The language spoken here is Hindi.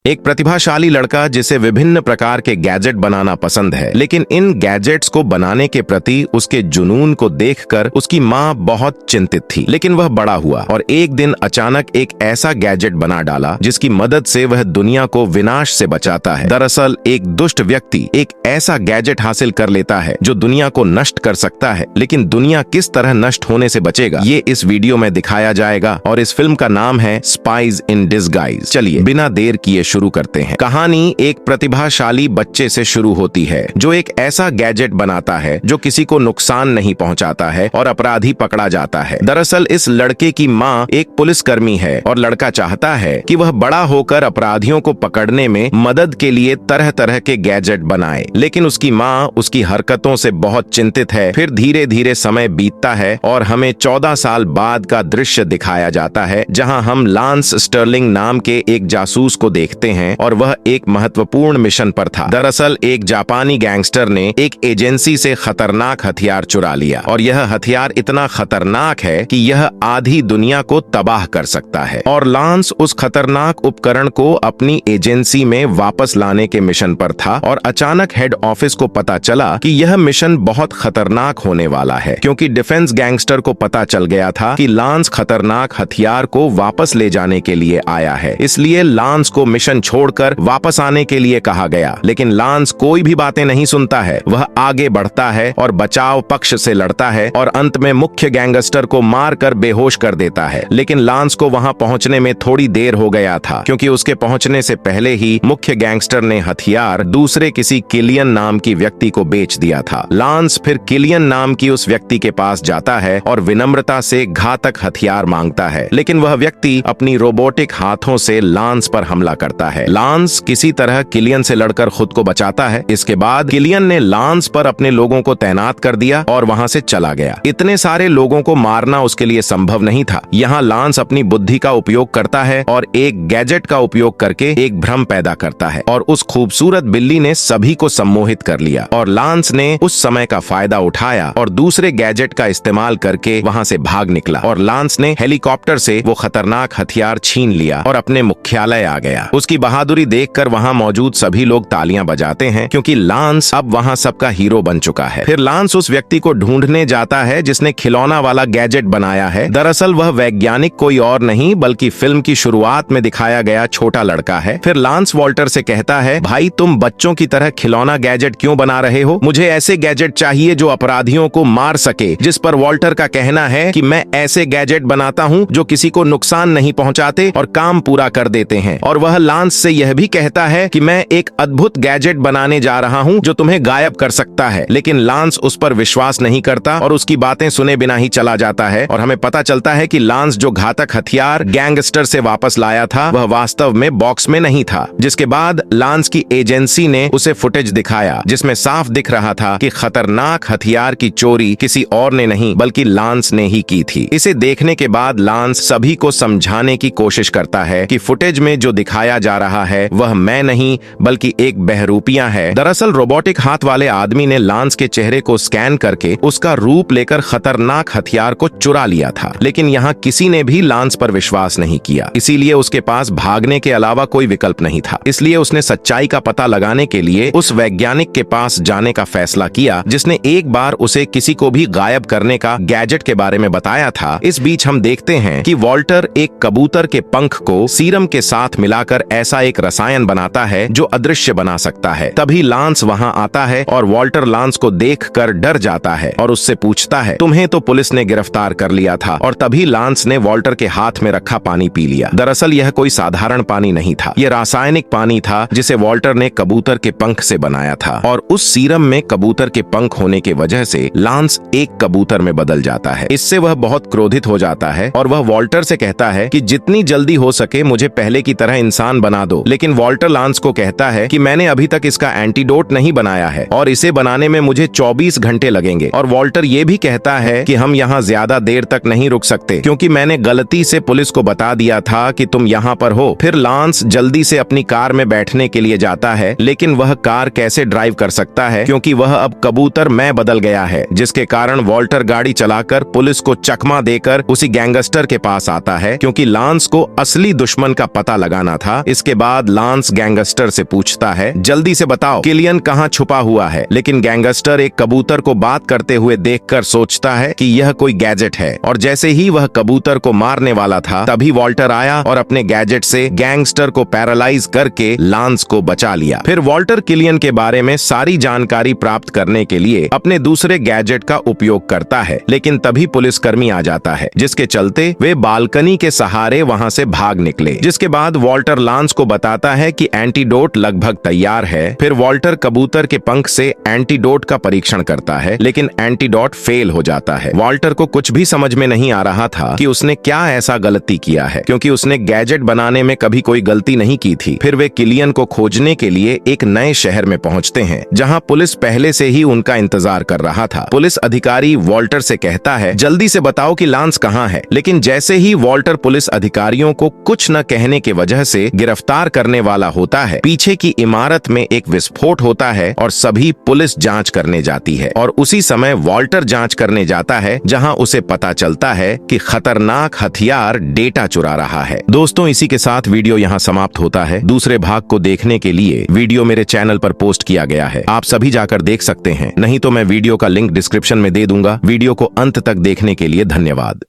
एक प्रतिभाशाली लड़का जिसे विभिन्न प्रकार के गैजेट बनाना पसंद है, लेकिन इन गैजेट्स को बनाने के प्रति उसके जुनून को देखकर उसकी माँ बहुत चिंतित थी। लेकिन वह बड़ा हुआ और एक दिन अचानक एक ऐसा गैजेट बना डाला जिसकी मदद से वह दुनिया को विनाश से बचाता है। दरअसल एक दुष्ट व्यक्ति एक ऐसा गैजेट हासिल कर लेता है जो दुनिया को नष्ट कर सकता है, लेकिन दुनिया किस तरह नष्ट होने से बचेगा ये इस वीडियो में दिखाया जाएगा। और इस फिल्म का नाम है स्पाइज इन डिस्गाइज। चलिए बिना देर किए शुरू करते हैं। कहानी एक प्रतिभाशाली बच्चे से शुरू होती है जो एक ऐसा गैजेट बनाता है जो किसी को नुकसान नहीं पहुंचाता है और अपराधी पकड़ा जाता है। दरअसल इस लड़के की माँ एक पुलिसकर्मी है और लड़का चाहता है कि वह बड़ा होकर अपराधियों को पकड़ने में मदद के लिए तरह तरह के गैजेट बनाए, लेकिन उसकी माँ उसकी हरकतों से बहुत चिंतित है। फिर धीरे धीरे समय बीतता है और हमें 14 साल बाद का दृश्य दिखाया जाता है जहाँ हम लांस स्टर्लिंग नाम के एक जासूस को देखते हैं और वह एक महत्वपूर्ण मिशन पर था। दरअसल एक जापानी गैंगस्टर ने एक एजेंसी से खतरनाक हथियार चुरा लिया और यह हथियार इतना खतरनाक है कि यह आधी दुनिया को तबाह कर सकता है। और लांस उस खतरनाक उपकरण को अपनी एजेंसी में वापस लाने के मिशन पर था और अचानक हेड ऑफिस को पता चला कि यह मिशन बहुत खतरनाक होने वाला है, क्योंकि डिफेंस गैंगस्टर को पता चल गया था कि लांस खतरनाक हथियार को वापस ले जाने के लिए आया है। इसलिए लांस को मिशन छोड़कर वापस आने के लिए कहा गया, लेकिन लांस कोई भी बातें नहीं सुनता है। वह आगे बढ़ता है और बचाव पक्ष से लड़ता है और अंत में मुख्य गैंगस्टर को मारकर बेहोश कर देता है। लेकिन लांस को वहां पहुंचने में थोड़ी देर हो गया था, क्योंकि उसके पहुंचने से पहले ही मुख्य गैंगस्टर ने हथियार दूसरे किसी किलियन नाम की व्यक्ति को बेच दिया था। लांस फिर किलियन नाम की उस व्यक्ति के पास जाता है और विनम्रता से घातक हथियार मांगता है, लेकिन वह व्यक्ति अपनी रोबोटिक हाथों से लांस पर हमला करता है। लांस किसी तरह किलियन से लड़कर खुद को बचाता है। इसके बाद किलियन ने लांस पर अपने लोगों को तैनात कर दिया और वहां से चला गया। इतने सारे लोगों को मारना उसके लिए संभव नहीं था। यहाँ लांस अपनी बुद्धि का उपयोग करता है और एक गैजेट का उपयोग करके एक भ्रम पैदा करता है और उस खूबसूरत बिल्ली ने सभी को सम्मोहित कर लिया। और लांस ने उस समय का फायदा उठाया और दूसरे गैजेट का इस्तेमाल करके वहां से भाग निकला और लांस ने हेलीकॉप्टर से वो खतरनाक हथियार छीन लिया और अपने मुख्यालय आ गया। उसकी बहादुरी देखकर वहां मौजूद सभी लोग तालियां बजाते हैं, क्योंकि लांस अब वहां सबका हीरो बन चुका है। फिर लांस उस व्यक्ति को ढूंढने जाता है जिसने खिलौना वाला गैजेट बनाया है। दरअसल वह वैज्ञानिक कोई और नहीं बल्कि फिल्म की शुरुआत में दिखाया गया छोटा लड़का है। फिर लांस वॉल्टर से कहता है, भाई तुम बच्चों की तरह खिलौना गैजेट क्यों बना रहे हो? मुझे ऐसे गैजेट चाहिए जो अपराधियों को मार सके। जिस पर वॉल्टर का कहना है कि मैं ऐसे गैजेट बनाता हूँ जो किसी को नुकसान नहीं पहुँचाते और काम पूरा कर देते हैं। और वह लांस से यह भी कहता है कि मैं एक अद्भुत गैजेट बनाने जा रहा हूं जो तुम्हें गायब कर सकता है। लेकिन लांस उस पर विश्वास नहीं करता और उसकी बातें सुने बिना ही चला जाता है। और हमें पता चलता है कि लांस जो घातक हथियार गैंगस्टर से वापस लाया था वह वास्तव में बॉक्स में नहीं था। जिसके बाद लांस की एजेंसी ने उसे फुटेज दिखाया जिसमें साफ दिख रहा था कि खतरनाक हथियार की चोरी किसी और ने नहीं बल्कि लांस ने ही की थी। इसे देखने के बाद लांस सभी को समझाने की कोशिश करता है कि फुटेज में जो दिखाया जा रहा है वह मैं नहीं बल्कि एक बहरूपियां है। दरअसल रोबोटिक हाथ वाले आदमी ने लांस के चेहरे को स्कैन करके उसका रूप लेकर खतरनाक हथियार को चुरा लिया था। लेकिन यहाँ किसी ने भी लांस पर विश्वास नहीं किया, इसीलिए उसके पास भागने के अलावा कोई विकल्प नहीं था। इसलिए उसने सच्चाई का पता लगाने के लिए उस वैज्ञानिक के पास जाने का फैसला किया जिसने एक बार उसे किसी को भी गायब करने का गैजेट के बारे में बताया था। इस बीच हम देखते हैं कि वॉल्टर एक कबूतर के पंख को सीरम के साथ मिलाकर ऐसा एक रसायन बनाता है जो अदृश्य बना सकता है। तभी लांस वहां आता है और वॉल्टर लांस को देखकर डर जाता है और उससे पूछता है, तुम्हें तो पुलिस ने गिरफ्तार कर लिया था। और तभी लांस ने वॉल्टर के हाथ में रखा पानी पी लिया। दरअसल यह कोई साधारण पानी नहीं था, यह रासायनिक पानी था जिसे वॉल्टर ने कबूतर के पंख से बनाया था। और उस सीरम में कबूतर के पंख होने की वजह से लांस एक कबूतर में बदल जाता है। इससे वह बहुत क्रोधित हो जाता है और वह वॉल्टर से कहता है कि जितनी जल्दी हो सके मुझे पहले की तरह इंसान बना दो। लेकिन वॉल्टर लांस को कहता है कि मैंने अभी तक इसका एंटीडोट नहीं बनाया है और इसे बनाने में मुझे 24 घंटे लगेंगे। और वॉल्टर ये भी कहता है कि हम यहाँ ज्यादा देर तक नहीं रुक सकते, क्योंकि मैंने गलती से पुलिस को बता दिया था कि तुम यहाँ पर हो। फिर लांस जल्दी से अपनी कार में बैठने के लिए जाता है, लेकिन वह कार कैसे ड्राइव कर सकता है क्योंकि वह अब कबूतर में बदल गया है। जिसके कारण वॉल्टर गाड़ी चलाकर पुलिस को चकमा देकर उसी गैंगस्टर के पास आता है, क्योंकि लांस को असली दुश्मन का पता लगाना था। इसके बाद लांस गैंगस्टर से पूछता है, जल्दी से बताओ किलियन कहाँ छुपा हुआ है। लेकिन गैंगस्टर एक कबूतर को बात करते हुए देखकर सोचता है कि यह कोई गैजेट है, और जैसे ही वह कबूतर को मारने वाला था तभी वॉल्टर आया और अपने गैजेट से गैंगस्टर को पैरालाइज करके लांस को बचा लिया। फिर वॉल्टर किलियन के बारे में सारी जानकारी प्राप्त करने के लिए अपने दूसरे गैजेट का उपयोग करता है, लेकिन तभी पुलिसकर्मी आ जाता है, जिसके चलते वे बालकनी के सहारे वहां से भाग निकले। जिसके बाद वॉल्टर लांस को बताता है कि एंटीडोट लगभग तैयार है। फिर वॉल्टर कबूतर के पंख से एंटीडोट का परीक्षण करता है, लेकिन एंटीडोट फेल हो जाता है। वॉल्टर को कुछ भी समझ में नहीं आ रहा था कि उसने क्या ऐसा गलती किया है, क्योंकि उसने गैजेट बनाने में कभी कोई गलती नहीं की थी। फिर वे किलियन को खोजने के लिए एक नए शहर में पहुंचते हैं, जहां पुलिस पहले से ही उनका इंतजार कर रहा था। पुलिस अधिकारी वॉल्टर से कहता है, जल्दी से बताओ कि लांस कहां है। लेकिन जैसे ही वॉल्टर पुलिस अधिकारियों को कुछ न कहने की वजह से गिरफ्तार करने वाला होता है, पीछे की इमारत में एक विस्फोट होता है और सभी पुलिस जांच करने जाती है। और उसी समय वॉल्टर जांच करने जाता है, जहां उसे पता चलता है कि खतरनाक हथियार डेटा चुरा रहा है। दोस्तों, इसी के साथ वीडियो यहाँ समाप्त होता है। दूसरे भाग को देखने के लिए वीडियो मेरे चैनल पर पोस्ट किया गया है, आप सभी जाकर देख सकते हैं, नहीं तो मैं वीडियो का लिंक डिस्क्रिप्शन में दे दूंगा। वीडियो को अंत तक देखने के लिए धन्यवाद।